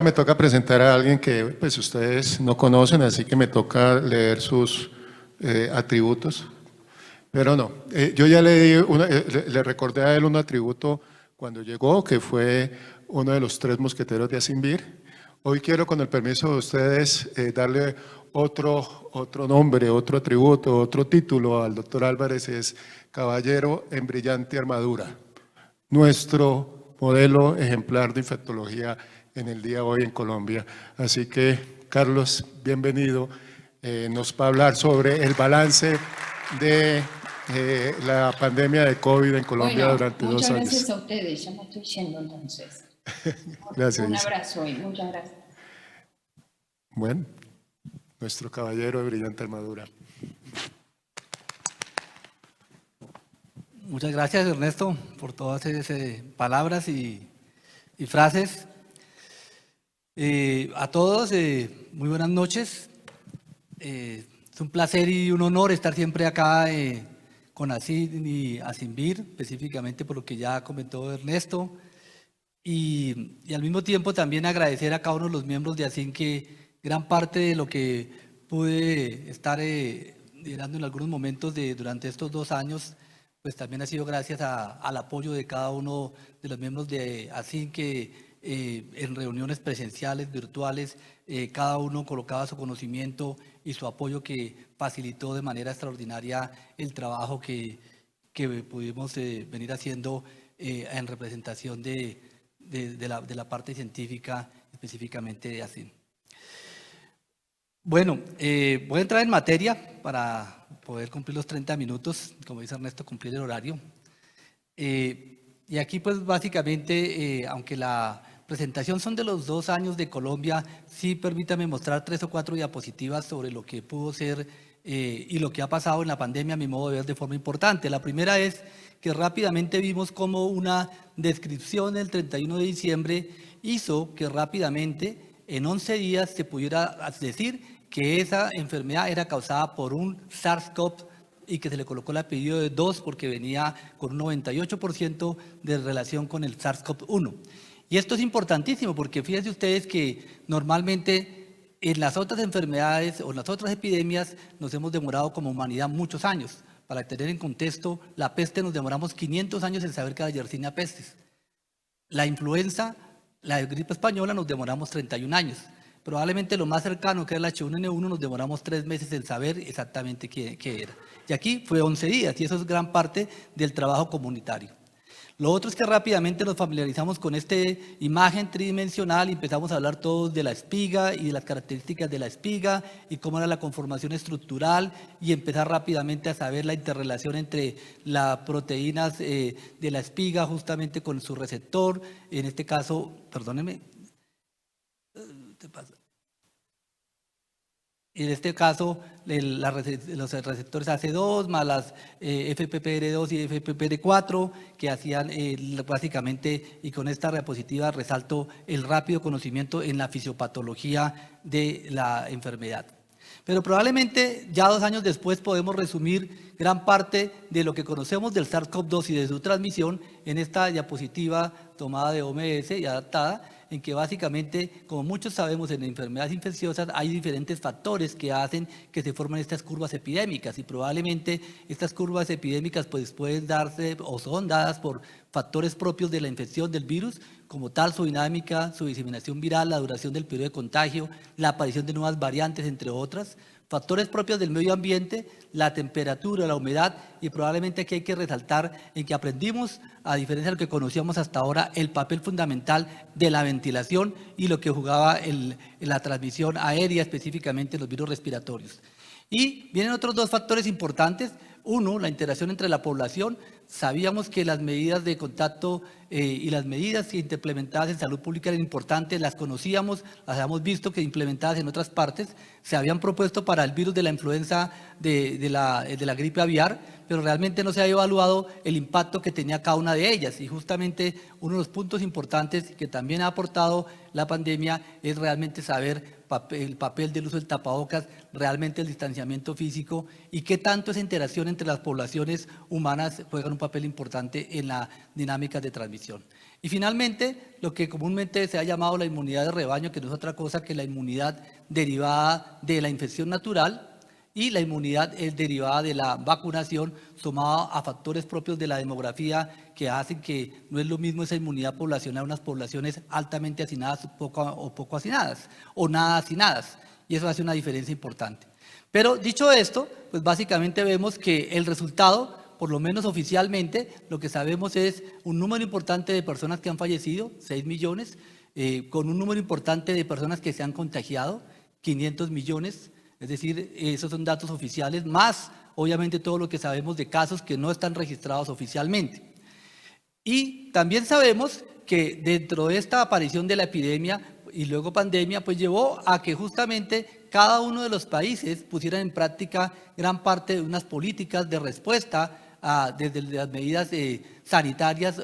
Me toca presentar a alguien que pues ustedes no conocen, así que me toca leer sus atributos. Pero no, yo ya le recordé a él un atributo cuando llegó, que fue uno de los 3 mosqueteros de Azimbir. Hoy quiero, con el permiso de ustedes, darle otro nombre, otro atributo, otro título al doctor Álvarez. Es Caballero en Brillante Armadura, nuestro modelo ejemplar de infectología en el día de hoy en Colombia. Así que, Carlos, bienvenido. Nos va a hablar sobre el balance de la pandemia de COVID en Colombia durante 2 años. Muchas gracias a ustedes, ya me estoy yendo entonces. Gracias. Un abrazo y muchas gracias. Bueno, nuestro caballero de brillante armadura. Muchas gracias, Ernesto, por todas esas palabras y frases. A todos, muy buenas noches. Es un placer y un honor estar siempre acá con ASIN y Azimbir, específicamente por lo que ya comentó Ernesto. Y al mismo tiempo también agradecer a cada uno de los miembros de ASIN que gran parte de lo que pude estar liderando en algunos momentos durante estos 2 años, pues también ha sido gracias al apoyo de cada uno de los miembros de ASIN que en reuniones presenciales, virtuales, cada uno colocaba su conocimiento y su apoyo que facilitó de manera extraordinaria el trabajo que pudimos venir haciendo en representación de la parte científica, específicamente de ASIN. Bueno, voy a entrar en materia para poder cumplir los 30 minutos, como dice Ernesto, cumplir el horario. Y aquí pues básicamente, aunque la presentación son de los 2 años de Colombia, sí permítame mostrar 3 o 4 diapositivas sobre lo que pudo ser y lo que ha pasado en la pandemia, a mi modo de ver, de forma importante. La primera es que rápidamente vimos cómo una descripción del 31 de diciembre hizo que rápidamente, en 11 días, se pudiera decir que esa enfermedad era causada por un SARS-CoV y que se le colocó el apellido de 2 porque venía con un 98% de relación con el SARS-CoV-1. Y esto es importantísimo porque fíjense ustedes que normalmente en las otras enfermedades o en las otras epidemias nos hemos demorado como humanidad muchos años. Para tener en contexto, la peste nos demoramos 500 años en saber que era Yersinia pestis. La influenza, la gripe española, nos demoramos 31 años. Probablemente lo más cercano, que es el H1N1, nos demoramos 3 meses en saber exactamente qué era. Y aquí fue 11 días, y eso es gran parte del trabajo comunitario. Lo otro es que rápidamente nos familiarizamos con esta imagen tridimensional y empezamos a hablar todos de la espiga y de las características de la espiga y cómo era la conformación estructural y empezar rápidamente a saber la interrelación entre las proteínas de la espiga justamente con su receptor. En este caso, perdónenme, ¿qué pasa? En este caso, los receptores AC2 más las FPPR2 y FPPR4 que hacían básicamente, y con esta diapositiva resalto el rápido conocimiento en la fisiopatología de la enfermedad. Pero probablemente ya 2 años después podemos resumir gran parte de lo que conocemos del SARS-CoV-2 y de su transmisión en esta diapositiva tomada de OMS y adaptada, en que básicamente, como muchos sabemos, en enfermedades infecciosas hay diferentes factores que hacen que se formen estas curvas epidémicas y probablemente estas curvas epidémicas pues pueden darse o son dadas por factores propios de la infección del virus, como tal su dinámica, su diseminación viral, la duración del periodo de contagio, la aparición de nuevas variantes, entre otras, factores propios del medio ambiente, la temperatura, la humedad, y probablemente aquí hay que resaltar en que aprendimos, a diferencia de lo que conocíamos hasta ahora, el papel fundamental de la ventilación y lo que jugaba la transmisión aérea, específicamente los virus respiratorios. Y vienen otros 2 factores importantes. Uno, la interacción entre la población. Sabíamos que las medidas de contacto y las medidas implementadas en salud pública eran importantes, las conocíamos, las habíamos visto que implementadas en otras partes, se habían propuesto para el virus de la influenza de la gripe aviar, pero realmente no se ha evaluado el impacto que tenía cada una de ellas. Y justamente uno de los puntos importantes que también ha aportado la pandemia es realmente saber el papel del uso del tapabocas, realmente el distanciamiento físico y qué tanto esa interacción entre las poblaciones humanas juegan un papel importante en la dinámica de transmisión. transmisión. Y finalmente, lo que comúnmente se ha llamado la inmunidad de rebaño, que no es otra cosa que la inmunidad derivada de la infección natural, y la inmunidad es derivada de la vacunación, sumada a factores propios de la demografía que hacen que no es lo mismo esa inmunidad poblacional a unas poblaciones altamente hacinadas o poco hacinadas, o nada hacinadas, y eso hace una diferencia importante. Pero dicho esto, pues básicamente vemos que el resultado, por lo menos oficialmente, lo que sabemos es un número importante de personas que han fallecido, 6 millones, con un número importante de personas que se han contagiado, 500 millones, es decir, esos son datos oficiales, más obviamente todo lo que sabemos de casos que no están registrados oficialmente. Y también sabemos que dentro de esta aparición de la epidemia y luego pandemia, pues llevó a que justamente cada uno de los países pusieran en práctica gran parte de unas políticas de respuesta desde las medidas sanitarias,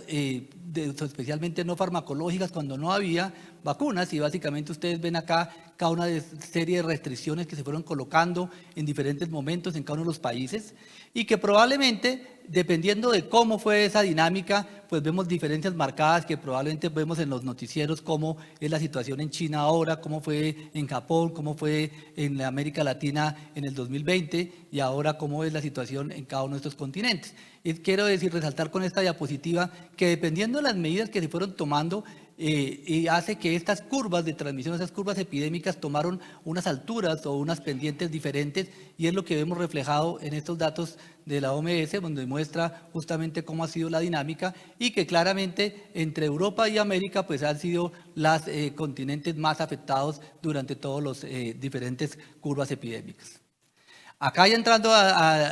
especialmente no farmacológicas, cuando no había vacunas, y básicamente ustedes ven acá cada una serie de restricciones que se fueron colocando en diferentes momentos en cada uno de los países, y que probablemente, dependiendo de cómo fue esa dinámica, pues vemos diferencias marcadas que probablemente vemos en los noticieros, cómo es la situación en China ahora, cómo fue en Japón, cómo fue en América Latina en el 2020 y ahora cómo es la situación en cada uno de estos continentes. Y quiero resaltar con esta diapositiva que dependiendo de las medidas que se fueron tomando, y hace que estas curvas de transmisión, esas curvas epidémicas tomaron unas alturas o unas pendientes diferentes, y es lo que vemos reflejado en estos datos de la OMS, donde muestra justamente cómo ha sido la dinámica y que claramente entre Europa y América pues han sido los continentes más afectados durante todos los diferentes curvas epidémicas. Acá ya entrando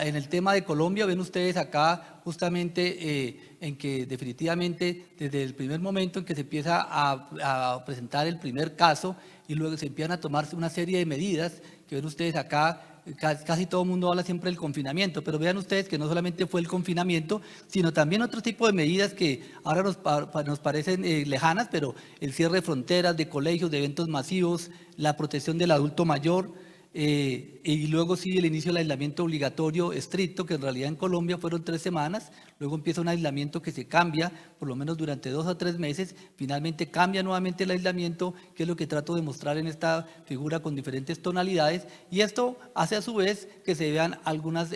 en el tema de Colombia, ven ustedes acá justamente en que definitivamente desde el primer momento en que se empieza a presentar el primer caso y luego se empiezan a tomarse una serie de medidas, que ven ustedes acá, casi todo el mundo habla siempre del confinamiento, pero vean ustedes que no solamente fue el confinamiento, sino también otro tipo de medidas que ahora nos parecen lejanas, pero el cierre de fronteras, de colegios, de eventos masivos, la protección del adulto mayor, y luego sí el inicio del aislamiento obligatorio estricto, que en realidad en Colombia fueron 3 semanas, luego empieza un aislamiento que se cambia por lo menos durante 2 o 3 meses, finalmente cambia nuevamente el aislamiento, que es lo que trato de mostrar en esta figura con diferentes tonalidades, y esto hace a su vez que se vean algunas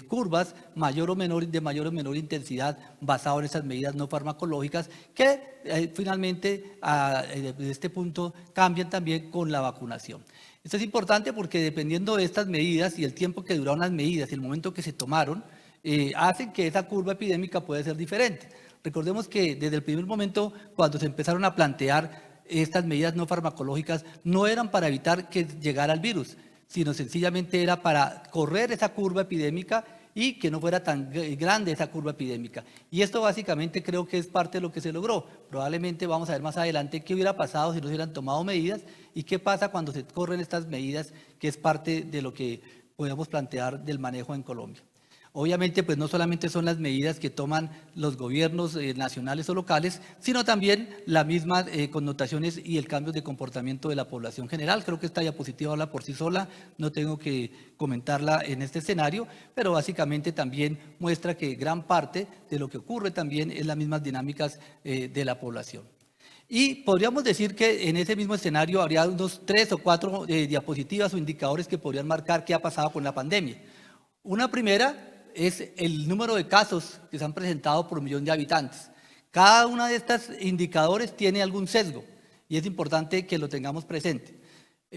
curvas de mayor o menor intensidad basado en esas medidas no farmacológicas que finalmente desde este punto cambian también con la vacunación. Esto es importante porque dependiendo de estas medidas y el tiempo que duraron las medidas y el momento que se tomaron, hacen que esa curva epidémica pueda ser diferente. Recordemos que desde el primer momento, cuando se empezaron a plantear estas medidas no farmacológicas, no eran para evitar que llegara el virus, sino sencillamente era para correr esa curva epidémica y que no fuera tan grande esa curva epidémica. Y esto básicamente creo que es parte de lo que se logró. Probablemente vamos a ver más adelante qué hubiera pasado si no se hubieran tomado medidas y qué pasa cuando se corren estas medidas, que es parte de lo que podemos plantear del manejo en Colombia. Obviamente, pues no solamente son las medidas que toman los gobiernos nacionales o locales, sino también las mismas connotaciones y el cambio de comportamiento de la población general. Creo que esta diapositiva habla por sí sola, no tengo que comentarla en este escenario, pero básicamente también muestra que gran parte de lo que ocurre también es las mismas dinámicas de la población. Y podríamos decir que en ese mismo escenario habría unos 3 o 4 diapositivas o indicadores que podrían marcar qué ha pasado con la pandemia. Una primera es el número de casos que se han presentado por 1.000.000 de habitantes. Cada uno de estos indicadores tiene algún sesgo y es importante que lo tengamos presente.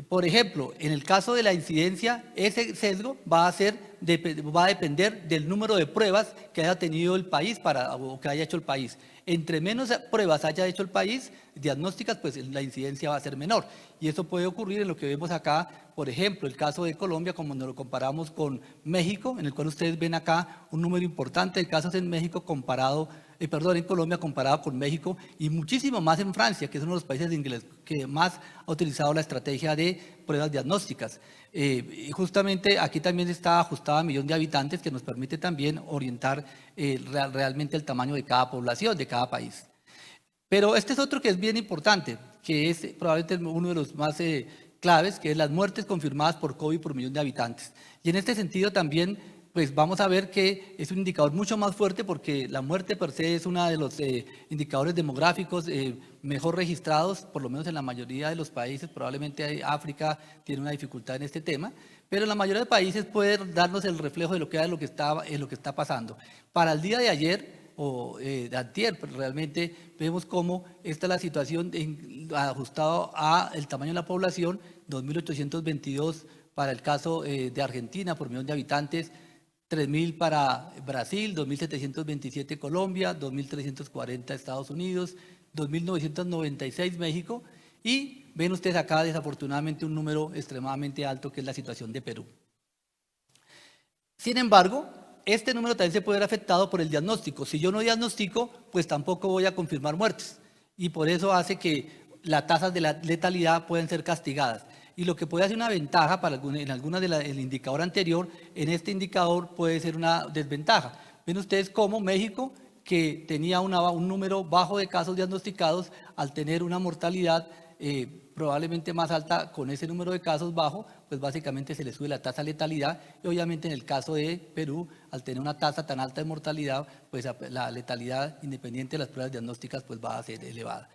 Por ejemplo, en el caso de la incidencia, ese sesgo va a depender del número de pruebas que haya tenido el país o que haya hecho el país. Entre menos pruebas haya hecho el país, diagnósticas, pues la incidencia va a ser menor. Y eso puede ocurrir en lo que vemos acá, por ejemplo, el caso de Colombia, como nos lo comparamos con México, en el cual ustedes ven acá un número importante de casos en México en Colombia comparado con México, y muchísimo más en Francia, que es uno de los países que más ha utilizado la estrategia de pruebas diagnósticas. Y justamente aquí también está ajustada a 1.000.000 de habitantes, que nos permite también orientar realmente el tamaño de cada población, de cada país. Pero este es otro que es bien importante, que es probablemente uno de los más claves, que es las muertes confirmadas por COVID por 1.000.000 de habitantes. Y en este sentido también pues vamos a ver que es un indicador mucho más fuerte porque la muerte per se es uno de los indicadores demográficos mejor registrados, por lo menos en la mayoría de los países. Probablemente África tiene una dificultad en este tema, pero en la mayoría de países puede darnos el reflejo de lo que está pasando. Para el día de ayer o de antier, pues realmente vemos cómo esta es la situación ajustado a el tamaño de la población, 2.822 para el caso de Argentina por millón de habitantes, 3.000 para Brasil, 2.727 Colombia, 2.340 Estados Unidos, 2.996 México, y ven ustedes acá desafortunadamente un número extremadamente alto que es la situación de Perú. Sin embargo, este número también se puede ver afectado por el diagnóstico. Si yo no diagnostico, pues tampoco voy a confirmar muertes, y por eso hace que las tasas de la letalidad pueden ser castigadas. Y lo que puede ser una ventaja para en algunas del indicador anterior, en este indicador puede ser una desventaja. Ven ustedes cómo México, que tenía un número bajo de casos diagnosticados, al tener una mortalidad probablemente más alta con ese número de casos bajo, pues básicamente se le sube la tasa de letalidad, y obviamente en el caso de Perú, al tener una tasa tan alta de mortalidad, pues la letalidad independiente de las pruebas diagnósticas pues va a ser elevada.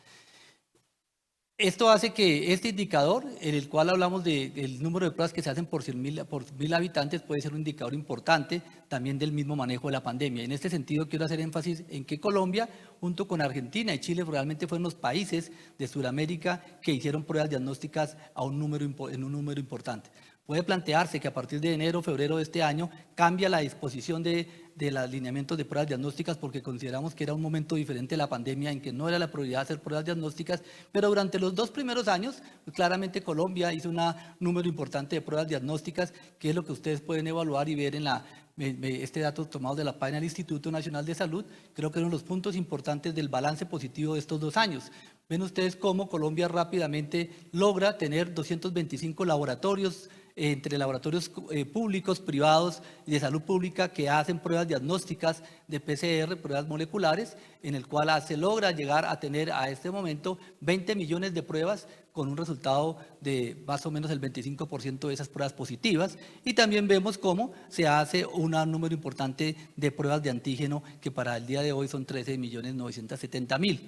Esto hace que este indicador, en el cual hablamos del número de pruebas que se hacen por 1.000 habitantes, puede ser un indicador importante también del mismo manejo de la pandemia. En este sentido, quiero hacer énfasis en que Colombia, junto con Argentina y Chile, realmente fueron los países de Sudamérica que hicieron pruebas diagnósticas en un número importante. Puede plantearse que a partir de enero o febrero de este año cambia la disposición de los alineamientos de pruebas diagnósticas porque consideramos que era un momento diferente de la pandemia en que no era la prioridad hacer pruebas diagnósticas, pero durante los 2 primeros años, pues claramente Colombia hizo un número importante de pruebas diagnósticas, que es lo que ustedes pueden evaluar y ver en este dato tomado de la página del Instituto Nacional de Salud. Creo que uno de los puntos importantes del balance positivo de estos 2 años. Ven ustedes cómo Colombia rápidamente logra tener 225 laboratorios, entre laboratorios públicos, privados y de salud pública que hacen pruebas diagnósticas de PCR, pruebas moleculares, en el cual se logra llegar a tener a este momento 20 millones de pruebas con un resultado de más o menos el 25% de esas pruebas positivas, y también vemos cómo se hace un número importante de pruebas de antígeno que para el día de hoy son 13.970.000.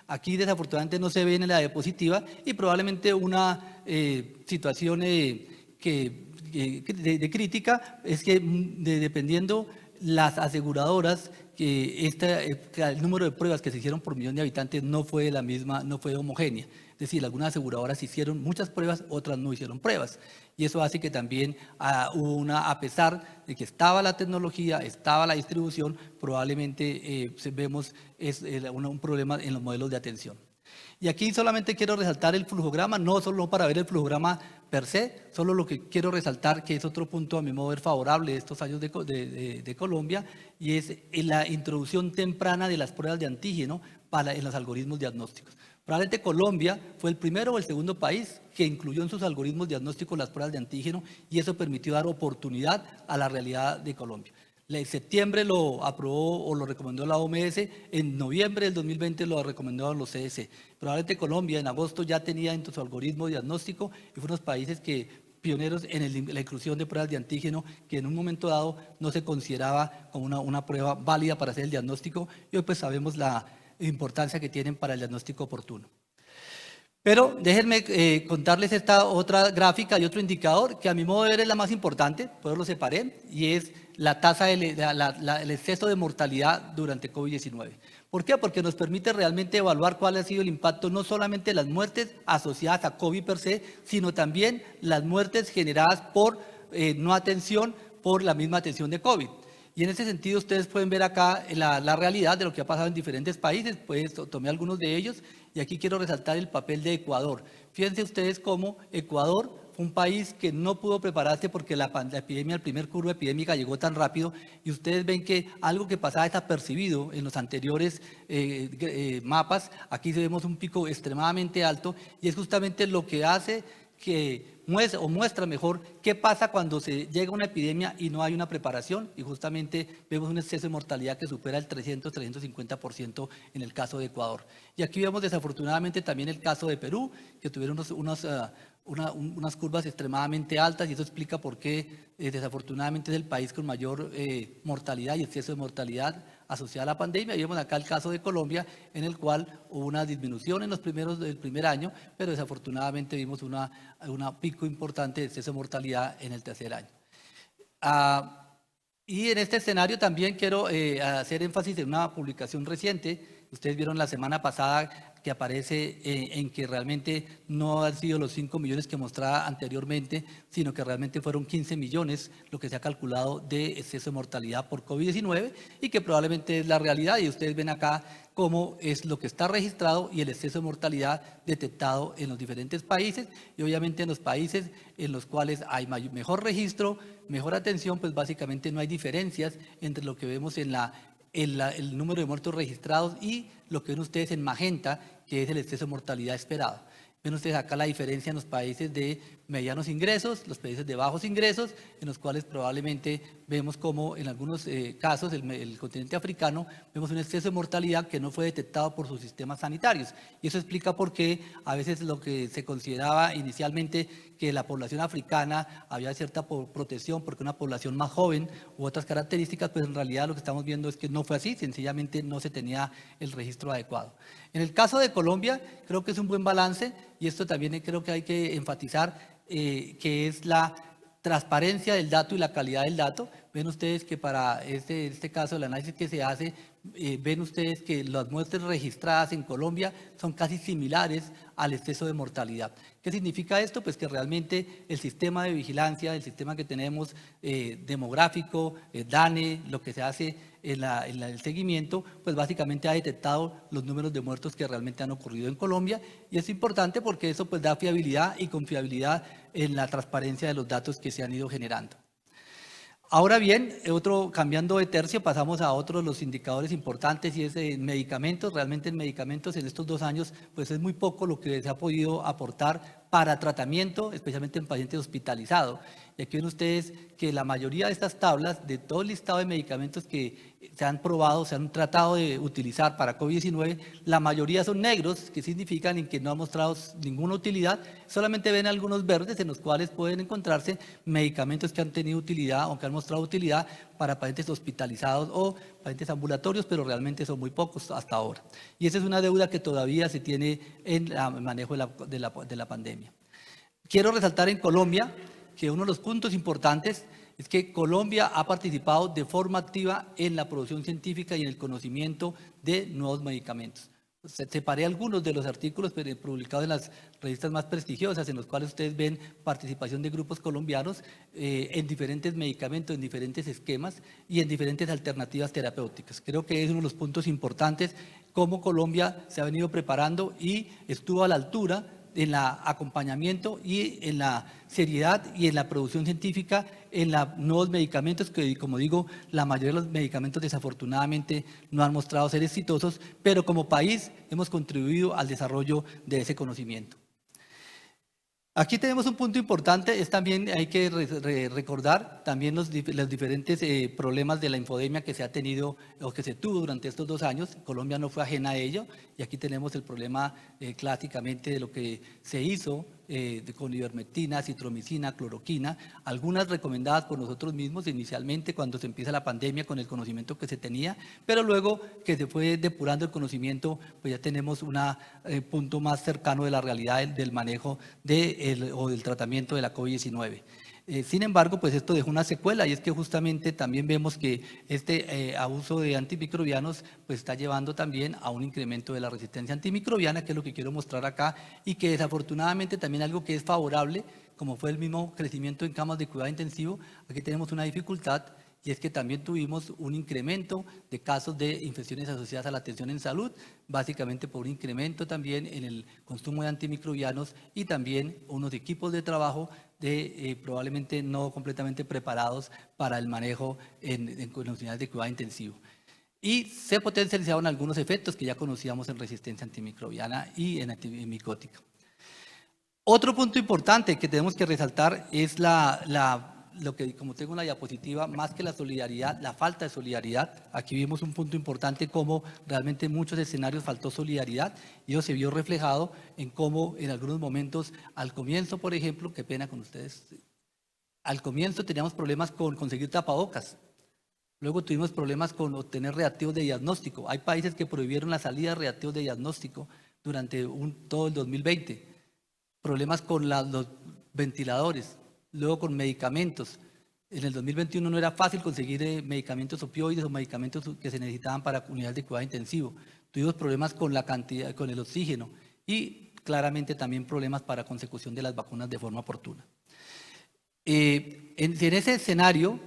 Aquí desafortunadamente no se ve en la diapositiva y probablemente una situación de crítica es que dependiendo las aseguradoras, que el número de pruebas que se hicieron por millón de habitantes no fue la misma, no fue homogénea. Es decir, algunas aseguradoras hicieron muchas pruebas, otras no hicieron pruebas. Y eso hace que también a pesar de que estaba la tecnología, estaba la distribución, probablemente vemos un problema en los modelos de atención. Y aquí solamente quiero resaltar el flujograma, no solo para ver el flujograma per se, solo lo que quiero resaltar, que es otro punto a mi modo de ver favorable de estos años de Colombia, y es la introducción temprana de las pruebas de antígeno en los algoritmos diagnósticos. Probablemente Colombia fue el primero o el segundo país que incluyó en sus algoritmos diagnósticos las pruebas de antígeno, y eso permitió dar oportunidad a la realidad de Colombia. En septiembre lo aprobó o lo recomendó la OMS, en noviembre del 2020 lo recomendó los CDC. Probablemente Colombia en agosto ya tenía en su algoritmo diagnóstico y fue uno de los países pioneros en la inclusión de pruebas de antígeno, que en un momento dado no se consideraba como una prueba válida para hacer el diagnóstico, y hoy pues sabemos la importancia que tienen para el diagnóstico oportuno. Pero déjenme contarles esta otra gráfica y otro indicador que a mi modo de ver es la más importante, por eso lo separé, y es la tasa el exceso de mortalidad durante COVID-19. ¿Por qué? Porque nos permite realmente evaluar cuál ha sido el impacto no solamente de las muertes asociadas a COVID per se, sino también las muertes generadas por no atención por la misma atención de COVID. Y en ese sentido ustedes pueden ver acá la realidad de lo que ha pasado en diferentes países, pues tomé algunos de ellos, y aquí quiero resaltar el papel de Ecuador. Fíjense ustedes cómo Ecuador fue un país que no pudo prepararse porque la epidemia, el primer curva epidémica llegó tan rápido, y ustedes ven que algo que pasaba desapercibido en los anteriores mapas, aquí vemos un pico extremadamente alto, y es justamente lo que hace que muestra mejor qué pasa cuando se llega a una epidemia y no hay una preparación, y justamente vemos un exceso de mortalidad que supera el 300-350% en el caso de Ecuador. Y aquí vemos desafortunadamente también el caso de Perú, que tuvieron unas curvas extremadamente altas, y eso explica por qué desafortunadamente es el país con mayor mortalidad y exceso de mortalidad asociada a la pandemia. Y vemos acá el caso de Colombia, en el cual hubo una disminución en del primer año, pero desafortunadamente vimos una pico importante de exceso de mortalidad en el tercer año. Y en este escenario también quiero hacer énfasis en una publicación reciente. Ustedes vieron la semana pasada que aparece en que realmente no han sido los 5 millones que mostraba anteriormente, sino que realmente fueron 15 millones lo que se ha calculado de exceso de mortalidad por COVID-19, y que probablemente es la realidad. Y ustedes ven acá cómo es lo que está registrado y el exceso de mortalidad detectado en los diferentes países, y obviamente en los países en los cuales hay mejor registro, mejor atención, pues básicamente no hay diferencias entre lo que vemos en el número de muertos registrados y lo que ven ustedes en magenta, que es el exceso de mortalidad esperado. Ven ustedes acá la diferencia en los países de medianos ingresos, los países de bajos ingresos, en los cuales probablemente vemos como en algunos casos, el continente africano, vemos un exceso de mortalidad que no fue detectado por sus sistemas sanitarios. Y eso explica por qué a veces lo que se consideraba inicialmente que la población africana había cierta protección porque una población más joven u otras características, pues en realidad lo que estamos viendo es que no fue así, sencillamente no se tenía el registro adecuado. En el caso de Colombia, creo que es un buen balance, y esto también creo que hay que enfatizar, que es la transparencia del dato y la calidad del dato. Ven ustedes que para este caso, el análisis que se hace, ven ustedes que las muestras registradas en Colombia son casi similares al exceso de mortalidad. ¿Qué significa esto? Pues que realmente el sistema de vigilancia, el sistema que tenemos demográfico, DANE, lo que se hace en el seguimiento, pues básicamente ha detectado los números de muertos que realmente han ocurrido en Colombia, y es importante porque eso pues da fiabilidad y confiabilidad en la transparencia de los datos que se han ido generando. Ahora bien, cambiando de tercio, pasamos a otros los indicadores importantes, y es en medicamentos. Realmente en medicamentos en estos 2 años pues es muy poco lo que se ha podido aportar para tratamiento, especialmente en pacientes hospitalizados. Y aquí ven ustedes que la mayoría de estas tablas, de todo el listado de medicamentos que se han probado, se han tratado de utilizar para COVID-19, la mayoría son negros, que significan en que no han mostrado ninguna utilidad. Solamente ven algunos verdes en los cuales pueden encontrarse medicamentos que han tenido utilidad o que han mostrado utilidad para pacientes hospitalizados o pacientes ambulatorios, pero realmente son muy pocos hasta ahora. Y esa es una deuda que todavía se tiene en el manejo de la pandemia. Quiero resaltar en Colombia que uno de los puntos importantes es que Colombia ha participado de forma activa en la producción científica y en el conocimiento de nuevos medicamentos. Separé algunos de los artículos publicados en las revistas más prestigiosas, en los cuales ustedes ven participación de grupos colombianos en diferentes medicamentos, en diferentes esquemas y en diferentes alternativas terapéuticas. Creo que es uno de los puntos importantes, cómo Colombia se ha venido preparando y estuvo a la altura en el acompañamiento y en la seriedad y en la producción científica en los nuevos medicamentos, que como digo, la mayoría de los medicamentos desafortunadamente no han mostrado ser exitosos, pero como país hemos contribuido al desarrollo de ese conocimiento. Aquí tenemos un punto importante, es también hay que recordar también los diferentes problemas de la infodemia que se ha tenido o que se tuvo durante estos 2 años. Colombia no fue ajena a ello, y aquí tenemos el problema clásicamente de lo que se hizo con ivermectina, citromicina, cloroquina, algunas recomendadas por nosotros mismos inicialmente cuando se empieza la pandemia con el conocimiento que se tenía, pero luego que se fue depurando el conocimiento, pues ya tenemos un punto más cercano de la realidad del manejo o del tratamiento de la COVID-19. Sin embargo, pues esto dejó una secuela, y es que justamente también vemos que este abuso de antimicrobianos pues está llevando también a un incremento de la resistencia antimicrobiana, que es lo que quiero mostrar acá, y que desafortunadamente también algo que es favorable, como fue el mismo crecimiento en camas de cuidado intensivo, aquí tenemos una dificultad, y es que también tuvimos un incremento de casos de infecciones asociadas a la atención en salud, básicamente por un incremento también en el consumo de antimicrobianos y también unos equipos de trabajo probablemente no completamente preparados para el manejo en las unidades de cuidado intensivo. Y se potencializaron algunos efectos que ya conocíamos en resistencia antimicrobiana y en antimicótica. Otro punto importante que tenemos que resaltar es lo que, como tengo en la diapositiva, más que la solidaridad, la falta de solidaridad. Aquí vimos un punto importante, cómo realmente en muchos escenarios faltó solidaridad, y eso se vio reflejado en cómo en algunos momentos, al comienzo, por ejemplo, qué pena con ustedes, al comienzo teníamos problemas con conseguir tapabocas. Luego tuvimos problemas con obtener reactivos de diagnóstico. Hay países que prohibieron la salida de reactivos de diagnóstico durante todo el 2020. Problemas con los ventiladores, luego con medicamentos. En el 2021 no era fácil conseguir medicamentos opioides o medicamentos que se necesitaban para unidades de cuidado intensivo. Tuvimos problemas con la cantidad, con el oxígeno, y claramente también problemas para consecución de las vacunas de forma oportuna. En ese escenario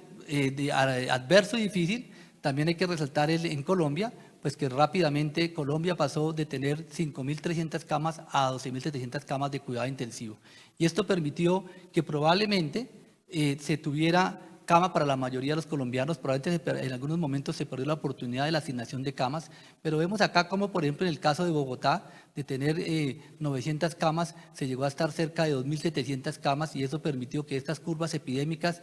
adverso y difícil, también hay que resaltar en Colombia, pues que rápidamente Colombia pasó de tener 5.300 camas a 12.700 camas de cuidado intensivo. Y esto permitió que probablemente se tuviera cama para la mayoría de los colombianos. Probablemente en algunos momentos se perdió la oportunidad de la asignación de camas, pero vemos acá como, por ejemplo, en el caso de Bogotá, de tener 900 camas, se llegó a estar cerca de 2.700 camas, y eso permitió que estas curvas epidémicas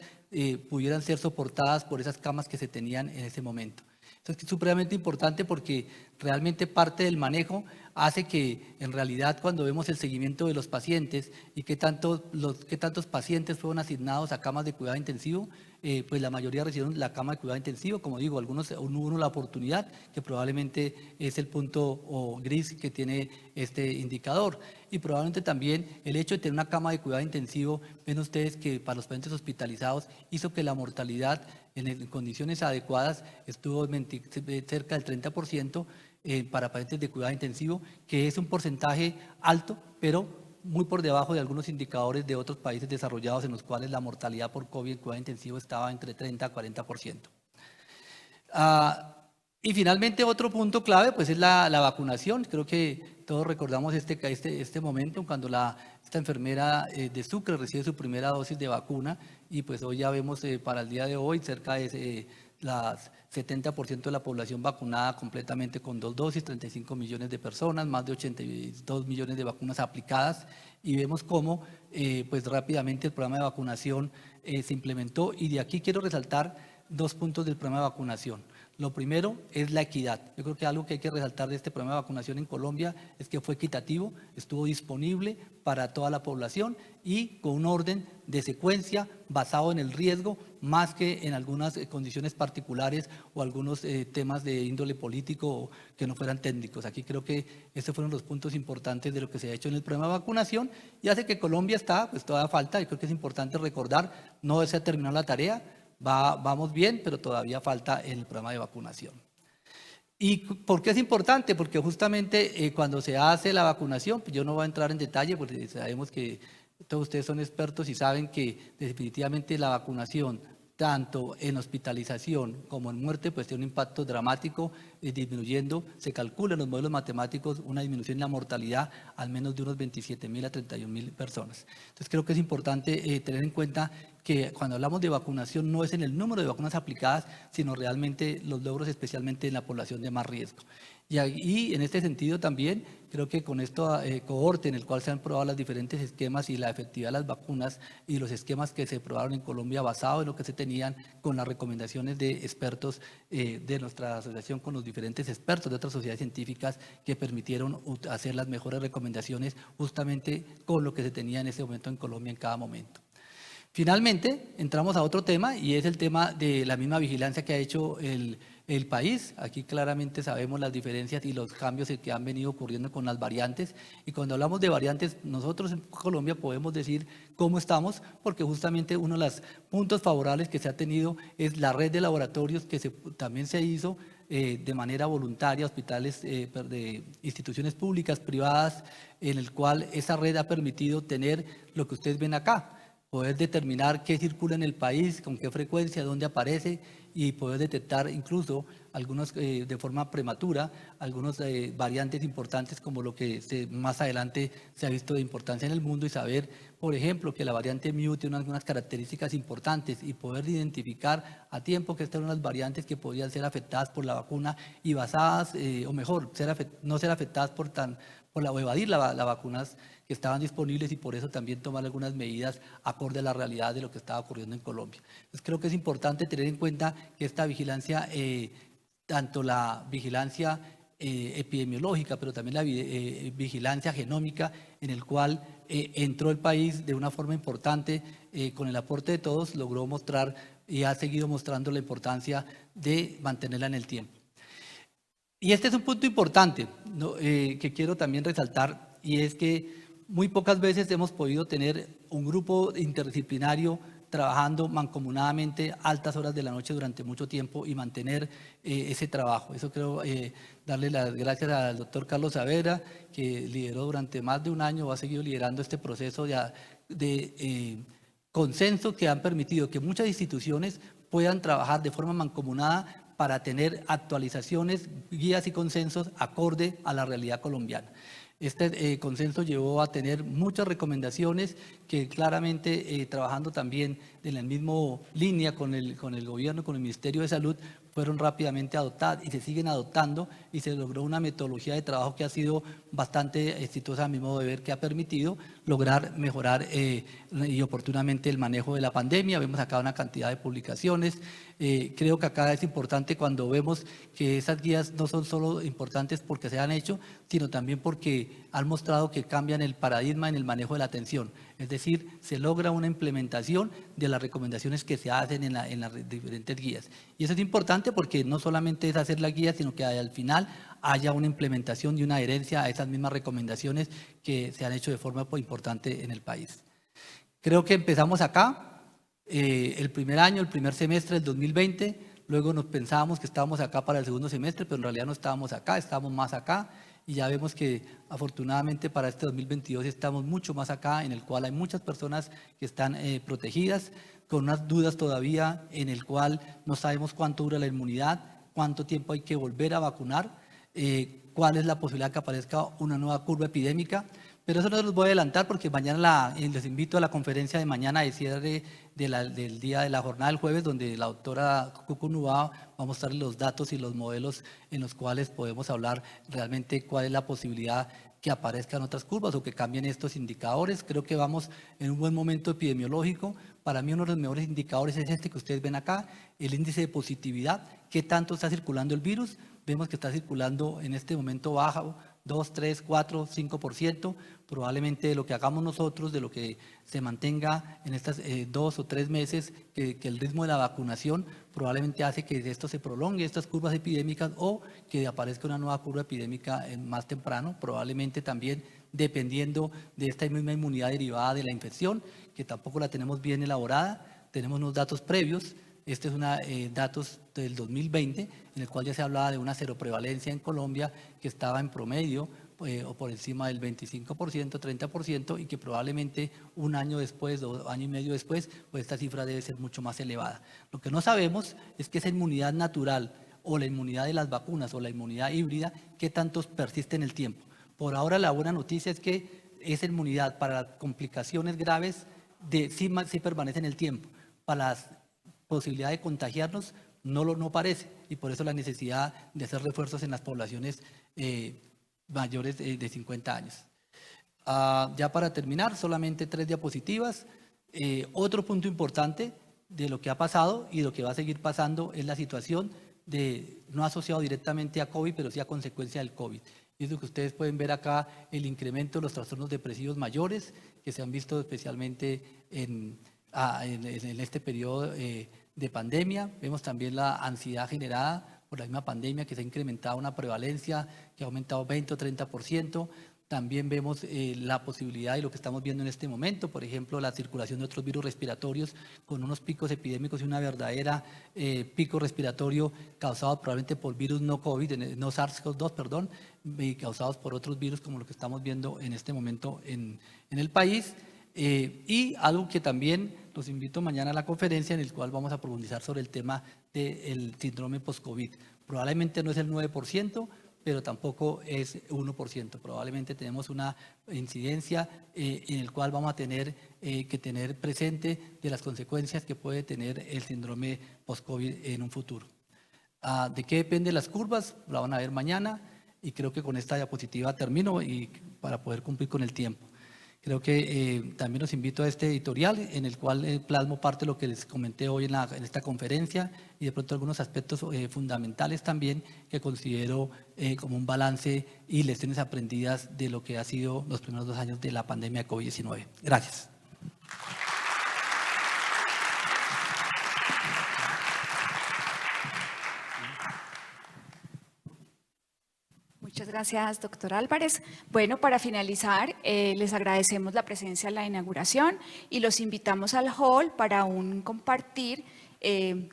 pudieran ser soportadas por esas camas que se tenían en ese momento. Esto es supremamente importante porque realmente parte del manejo hace que, en realidad, cuando vemos el seguimiento de los pacientes y qué tantos pacientes fueron asignados a camas de cuidado intensivo, pues la mayoría recibieron la cama de cuidado intensivo. Como digo, algunos no hubo la oportunidad, que probablemente es el punto gris que tiene este indicador. Y probablemente también el hecho de tener una cama de cuidado intensivo, ven ustedes que para los pacientes hospitalizados hizo que la mortalidad en condiciones adecuadas estuvo cerca del 30% para pacientes de cuidado intensivo, que es un porcentaje alto, pero muy por debajo de algunos indicadores de otros países desarrollados en los cuales la mortalidad por COVID en cuidado intensivo estaba entre 30 a 40%. Y finalmente, otro punto clave pues es la vacunación. Creo que todos recordamos este momento cuando esta enfermera de Sucre recibe su primera dosis de vacuna, y pues hoy ya vemos para el día de hoy cerca de las 70% de la población vacunada completamente con 2 dosis, 35 millones de personas, más de 82 millones de vacunas aplicadas, y vemos cómo pues rápidamente el programa de vacunación se implementó. Y de aquí quiero resaltar 2 puntos del programa de vacunación. Lo primero es la equidad. Yo creo que algo que hay que resaltar de este programa de vacunación en Colombia es que fue equitativo, estuvo disponible para toda la población y con un orden de secuencia basado en el riesgo, más que en algunas condiciones particulares o algunos temas de índole político que no fueran técnicos. Aquí creo que estos fueron los puntos importantes de lo que se ha hecho en el programa de vacunación, y hace que Colombia está, pues todavía falta. Yo creo que es importante recordar, no se ha terminado la tarea. Vamos bien, pero todavía falta en el programa de vacunación. ¿Y por qué es importante? Porque justamente cuando se hace la vacunación, pues yo no voy a entrar en detalle porque sabemos que todos ustedes son expertos y saben que definitivamente la vacunación, tanto en hospitalización como en muerte, pues tiene un impacto dramático, disminuyendo, se calcula en los modelos matemáticos una disminución en la mortalidad al menos de unos 27.000 a 31.000 personas. Entonces creo que es importante tener en cuenta que cuando hablamos de vacunación no es en el número de vacunas aplicadas, sino realmente los logros, especialmente en la población de más riesgo. Y en este sentido también creo que con este cohorte en el cual se han probado los diferentes esquemas y la efectividad de las vacunas y los esquemas que se probaron en Colombia basados en lo que se tenían con las recomendaciones de expertos de nuestra asociación, con los diferentes expertos de otras sociedades científicas que permitieron hacer las mejores recomendaciones justamente con lo que se tenía en ese momento en Colombia en cada momento. Finalmente, entramos a otro tema, y es el tema de la misma vigilancia que ha hecho el país. Aquí claramente sabemos las diferencias y los cambios que han venido ocurriendo con las variantes, y cuando hablamos de variantes, nosotros en Colombia podemos decir cómo estamos, porque justamente uno de los puntos favorables que se ha tenido es la red de laboratorios que también se hizo de manera voluntaria, hospitales de instituciones públicas, privadas, en el cual esa red ha permitido tener lo que ustedes ven acá, poder determinar qué circula en el país, con qué frecuencia, dónde aparece, y poder detectar incluso algunos de forma prematura, algunos variantes importantes como lo que más adelante se ha visto de importancia en el mundo, y saber, por ejemplo, que la variante Mu tiene algunas características importantes, y poder identificar a tiempo que estas son las variantes que podrían ser afectadas por la vacuna y basadas, o mejor, no ser afectadas por o evadir las vacunas que estaban disponibles y por eso también tomar algunas medidas acorde a la realidad de lo que estaba ocurriendo en Colombia. Entonces creo que es importante tener en cuenta que esta vigilancia, tanto la vigilancia epidemiológica, pero también la vigilancia genómica, en el cual entró el país de una forma importante, con el aporte de todos, logró mostrar y ha seguido mostrando la importancia de mantenerla en el tiempo. Y este es un punto importante, ¿no? Que quiero también resaltar, y es que muy pocas veces hemos podido tener un grupo interdisciplinario trabajando mancomunadamente altas horas de la noche durante mucho tiempo y mantener ese trabajo. Eso creo, darle las gracias al doctor Carlos Saavedra, que lideró durante más de un año, ha seguido liderando este proceso de consenso que han permitido que muchas instituciones puedan trabajar de forma mancomunada para tener actualizaciones, guías y consensos acorde a la realidad colombiana. Este consenso llevó a tener muchas recomendaciones que claramente, trabajando también en la misma línea con el gobierno, con el Ministerio de Salud, fueron rápidamente adoptadas y se siguen adoptando, y se logró una metodología de trabajo que ha sido bastante exitosa a mi modo de ver, que ha permitido lograr mejorar y oportunamente el manejo de la pandemia. Vemos acá una cantidad de publicaciones. Creo que acá es importante cuando vemos que esas guías no son solo importantes porque se han hecho, sino también porque han mostrado que cambian el paradigma en el manejo de la atención. Es decir, se logra una implementación de las recomendaciones que se hacen en las diferentes guías. Y eso es importante porque no solamente es hacer la guía, sino que al final haya una implementación y una adherencia a esas mismas recomendaciones que se han hecho de forma importante en el país. Creo que empezamos acá, el primer año, el primer semestre del 2020, luego nos pensábamos que estábamos acá para el segundo semestre, pero en realidad no estábamos acá, estábamos más acá, y ya vemos que afortunadamente para este 2022 estamos mucho más acá, en el cual hay muchas personas que están protegidas, con unas dudas todavía, en el cual no sabemos cuánto dura la inmunidad, cuánto tiempo hay que volver a vacunar, cuál es la posibilidad que aparezca una nueva curva epidémica. Pero eso no los voy a adelantar porque mañana les invito a la conferencia de mañana de cierre del día de la jornada del jueves, donde la doctora Cucunúa va a mostrar los datos y los modelos en los cuales podemos hablar realmente cuál es la posibilidad que aparezcan otras curvas o que cambien estos indicadores. Creo que vamos en un buen momento epidemiológico. Para mí uno de los mejores indicadores es este que ustedes ven acá, el índice de positividad, qué tanto está circulando el virus. Vemos que está circulando en este momento bajo, 2, 3, 4, 5%, probablemente de lo que hagamos nosotros, de lo que se mantenga en estas 2 o 3 meses, que el ritmo de la vacunación probablemente hace que esto se prolongue, estas curvas epidémicas, o que aparezca una nueva curva epidémica más temprano, probablemente también dependiendo de esta misma inmunidad derivada de la infección, que tampoco la tenemos bien elaborada. Tenemos unos datos previos. Este es datos del 2020, en el cual ya se hablaba de una seroprevalencia en Colombia que estaba en promedio o por encima del 25%, 30%, y que probablemente un año después, o año y medio después, pues esta cifra debe ser mucho más elevada. Lo que no sabemos es que esa inmunidad natural o la inmunidad de las vacunas o la inmunidad híbrida, qué tanto persiste en el tiempo. Por ahora la buena noticia es que esa inmunidad para las complicaciones graves sí permanece en el tiempo. Para las posibilidad de contagiarnos no parece, y por eso la necesidad de hacer refuerzos en las poblaciones mayores de 50 años. Ya para terminar, solamente 3 diapositivas. Otro punto importante de lo que ha pasado y lo que va a seguir pasando es la situación no asociado directamente a COVID, pero sí a consecuencia del COVID. Y es lo que ustedes pueden ver acá, el incremento de los trastornos depresivos mayores que se han visto especialmente en este periodo de pandemia. Vemos también la ansiedad generada por la misma pandemia, que se ha incrementado una prevalencia que ha aumentado 20 o 30%. También vemos la posibilidad de lo que estamos viendo en este momento, por ejemplo, la circulación de otros virus respiratorios con unos picos epidémicos y una verdadera pico respiratorio causado probablemente por virus no COVID, no SARS-CoV-2, perdón, y causados por otros virus como lo que estamos viendo en este momento en el país. Y algo que también los invito mañana a la conferencia, en el cual vamos a profundizar sobre el tema del síndrome post-COVID. Probablemente no es el 9%, pero tampoco es 1%. Probablemente tenemos una incidencia en el cual vamos a tener que tener presente de las consecuencias que puede tener el síndrome post-COVID en un futuro. ¿De qué dependen las curvas? La van a ver mañana. y creo que con esta diapositiva termino y para poder cumplir con el tiempo. Creo que también los invito a este editorial en el cual plasmo parte de lo que les comenté hoy en esta conferencia y de pronto algunos aspectos fundamentales también que considero como un balance y lecciones aprendidas de lo que ha sido los primeros 2 años de la pandemia de COVID-19. Gracias. Muchas gracias, doctor Álvarez. Bueno, para finalizar, les agradecemos la presencia en la inauguración y los invitamos al hall para un compartir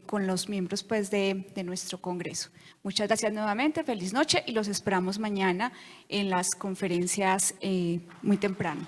con los miembros pues, de nuestro congreso. Muchas gracias nuevamente, feliz noche y los esperamos mañana en las conferencias muy temprano.